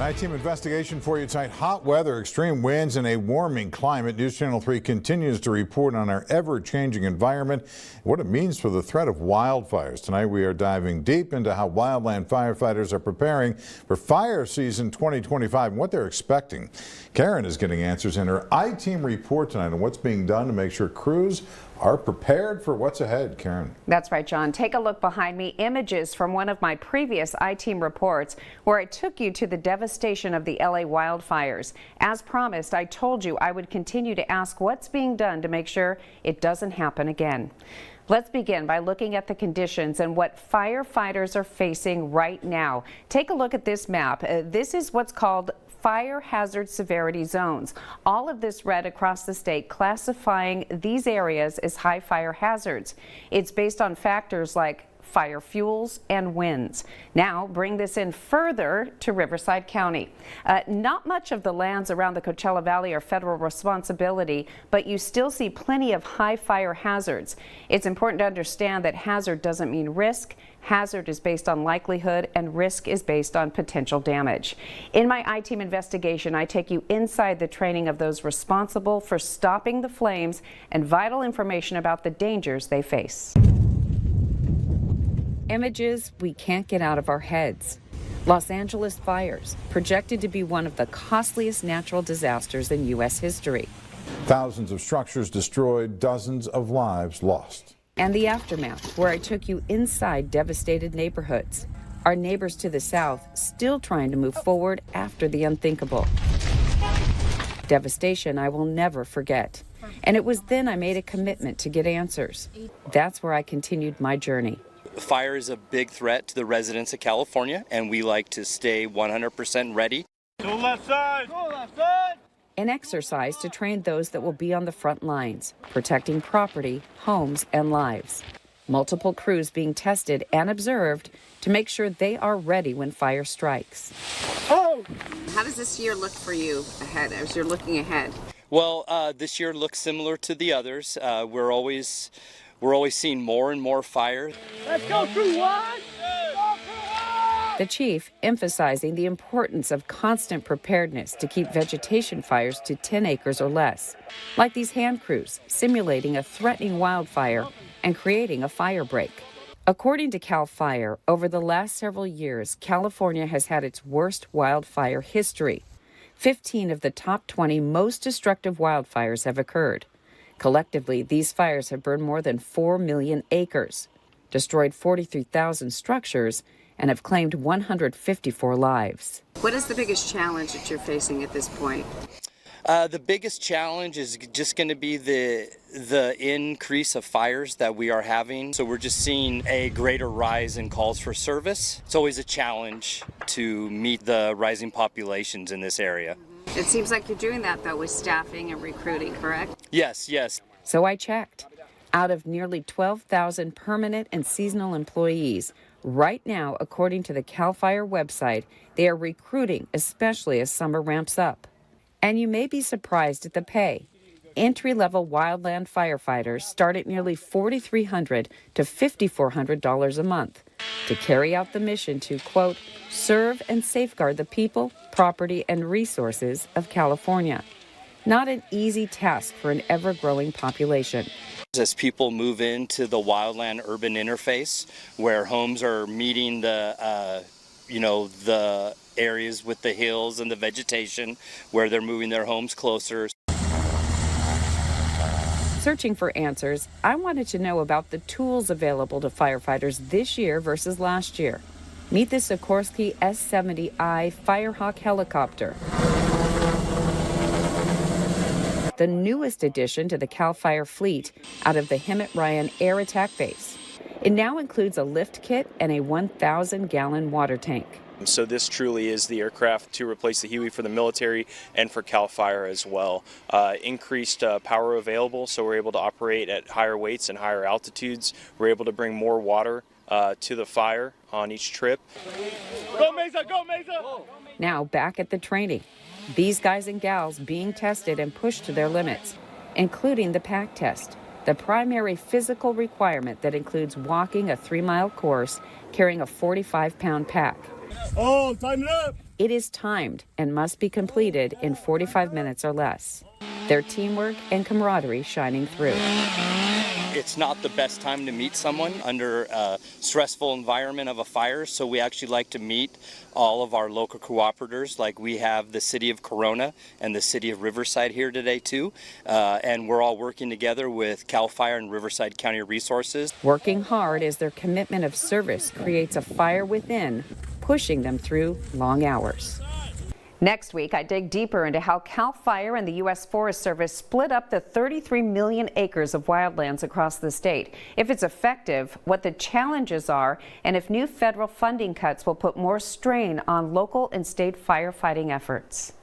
Team investigation for you tonight. Hot weather, extreme winds, and a warming climate. News Channel 3 continues to report on our ever-changing environment, what it means for the threat of wildfires. Tonight we are diving deep into how wildland firefighters are preparing for fire season 2025 and what they're expecting. Karen is getting answers in her I-Team report tonight on what's being done to make sure crews are prepared for what's ahead. Karen. That's right, John. Take a look behind me. Images from one of my previous I-Team reports where I took you to the devastation of the LA wildfires. As promised, I told you I would continue to ask what's being done to make sure it doesn't happen again. Let's begin by looking at the conditions and what firefighters are facing right now. Take a look at this map. This is what's called fire hazard severity zones. All of this red across the state classifying these areas as high fire hazards. It's based on factors like fire fuels and winds. Now bring this in further to Riverside County. Not much of the lands around the Coachella Valley are federal responsibility, but you still see plenty of high fire hazards. It's important to understand that hazard doesn't mean risk. Hazard is based on likelihood and risk is based on potential damage. In my I-Team investigation, I take you inside the training of those responsible for stopping the flames and vital information about the dangers they face. Images we can't get out of our heads. Los Angeles fires, projected to be one of the costliest natural disasters in U.S. history. Thousands of structures destroyed, dozens of lives lost. And the aftermath, where I took you inside devastated neighborhoods. Our neighbors to the south still trying to move forward after the unthinkable. Devastation I will never forget. And it was then I made a commitment to get answers. That's where I continued my journey. Fire is a big threat to the residents of California, and we like to stay 100% ready. Go left side! Go left side! An exercise to train those that will be on the front lines, protecting property, homes, and lives. Multiple crews being tested and observed to make sure they are ready when fire strikes. Oh! How does this year look for you ahead, as you're looking ahead? Well, this year looks similar to the others. We're always seeing more and more fire. Let's go crew one! The chief emphasizing the importance of constant preparedness to keep vegetation fires to 10 acres or less, like these hand crews simulating a threatening wildfire and creating a fire break. According to CAL FIRE, over the last several years, California has had its worst wildfire history. 15 of the top 20 most destructive wildfires have occurred. Collectively, these fires have burned more than 4 million acres, destroyed 43,000 structures, and have claimed 154 lives. What is the biggest challenge that you're facing at this point? The biggest challenge is just going to be the increase of fires that we are having. So we're just seeing a greater rise in calls for service. It's always a challenge to meet the rising populations in this area. It seems like you're doing that, though, with staffing and recruiting, correct? Yes, yes. So I checked. Out of nearly 12,000 permanent and seasonal employees, right now, according to the CAL FIRE website, they are recruiting, especially as summer ramps up. And you may be surprised at the pay. Entry-level wildland firefighters start at nearly $4,300 to $5,400 a month to carry out the mission to, quote, serve and safeguard the people, property, and resources of California. Not an easy task for an ever-growing population. As people move into the wildland-urban interface, where homes are meeting the areas with the hills and the vegetation, where they're moving their homes closer. Searching for answers, I wanted to know about the tools available to firefighters this year versus last year. Meet the Sikorsky S-70I Firehawk helicopter, the newest addition to the CAL FIRE fleet out of the Hemet Ryan Air Attack Base. It now includes a lift kit and a 1,000-gallon water tank. So this truly is the aircraft to replace the Huey for the military and for CAL FIRE as well. Increased power available, so we're able to operate at higher weights and higher altitudes. We're able to bring more water to the fire on each trip. Go Mesa! Go Mesa! Now back at the training. These guys and gals being tested and pushed to their limits, including the pack test, the primary physical requirement that includes walking a 3-mile course carrying a 45-pound pack. Oh, tighten it up. It is timed and must be completed in 45 minutes or less. Their teamwork and camaraderie shining through. It's not the best time to meet someone under a stressful environment of a fire, so we actually like to meet all of our local cooperators. Like we have the city of Corona and the city of Riverside here today too, and we're all working together with CAL FIRE and Riverside County Resources. Working hard as their commitment of service creates a fire within, pushing them through long hours. Next week, I dig deeper into how CAL FIRE and the U.S. Forest Service split up the 33 million acres of wildlands across the state. If it's effective, what the challenges are, and if new federal funding cuts will put more strain on local and state firefighting efforts.